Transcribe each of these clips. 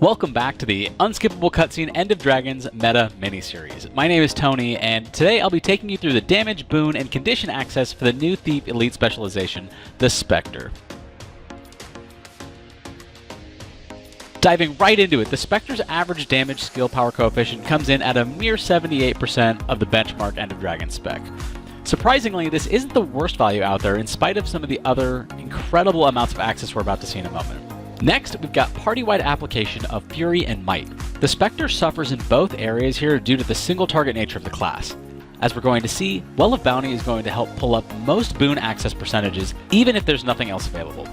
Welcome back to the Unskippable Cutscene End of Dragons meta miniseries. My name is Tony, and today I'll be taking you through the damage, boon, and condition access for the new Thief Elite specialization, the Specter. Diving right into it, the Specter's average damage skill power coefficient comes in at a mere 78% of the benchmark End of Dragons spec. Surprisingly, this isn't the worst value out there in spite of some of the other incredible amounts of access we're about to see in a moment. Next, we've got party-wide application of Fury and Might. The Specter suffers in both areas here due to the single-target nature of the class. As we're going to see, Well of Bounty is going to help pull up most boon access percentages, even if there's nothing else available.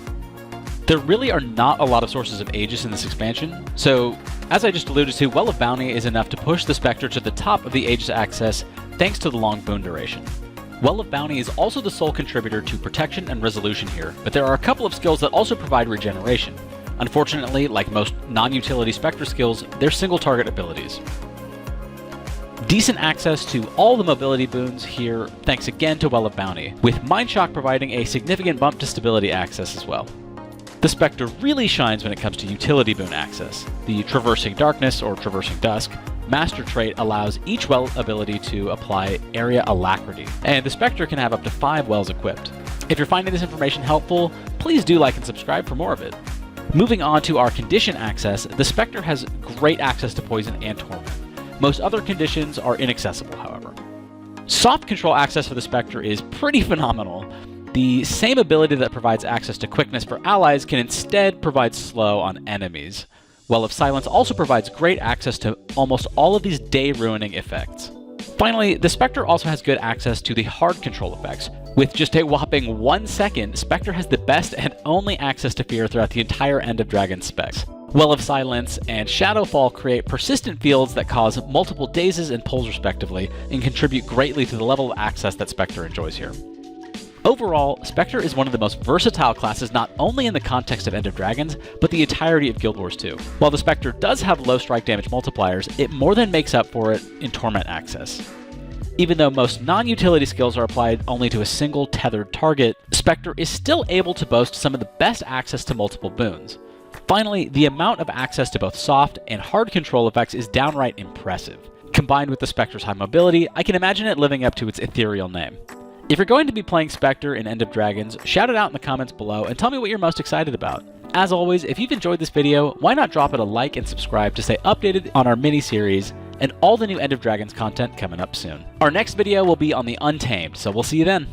There really are not a lot of sources of Aegis in this expansion, so as I just alluded to, Well of Bounty is enough to push the Specter to the top of the Aegis access thanks to the long boon duration. Well of Bounty is also the sole contributor to protection and resolution here, but there are a couple of skills that also provide regeneration. Unfortunately, like most non-utility Spectre skills, they're single-target abilities. Decent access to all the mobility boons here, thanks again to Well of Bounty, with Mind Shock providing a significant bump to stability access as well. The Spectre really shines when it comes to utility boon access. The Traversing Darkness, or Traversing Dusk, master trait allows each Well ability to apply Area Alacrity, and the Spectre can have up to 5 Wells equipped. If you're finding this information helpful, please do like and subscribe for more of it. Moving on to our condition access, the Spectre has great access to Poison and Torment. Most other conditions are inaccessible, however. Soft control access for the Spectre is pretty phenomenal. The same ability that provides access to quickness for allies can instead provide slow on enemies. Well of Silence also provides great access to almost all of these day-ruining effects. Finally, the Spectre also has good access to the hard control effects. With just a whopping 1 second, Spectre has the best and only access to fear throughout the entire End of Dragons specs. Well of Silence and Shadowfall create persistent fields that cause multiple dazes and pulls respectively, and contribute greatly to the level of access that Spectre enjoys here. Overall, Spectre is one of the most versatile classes not only in the context of End of Dragons, but the entirety of Guild Wars 2. While the Spectre does have low strike damage multipliers, it more than makes up for it in Torment access. Even though most non-utility skills are applied only to a single tethered target, Spectre is still able to boast some of the best access to multiple boons. Finally, the amount of access to both soft and hard control effects is downright impressive. Combined with the Spectre's high mobility, I can imagine it living up to its ethereal name. If you're going to be playing Spectre in End of Dragons, shout it out in the comments below and tell me what you're most excited about. As always, if you've enjoyed this video, why not drop it a like and subscribe to stay updated on our mini-series and all the new End of Dragons content coming up soon. Our next video will be on the Untamed, so we'll see you then.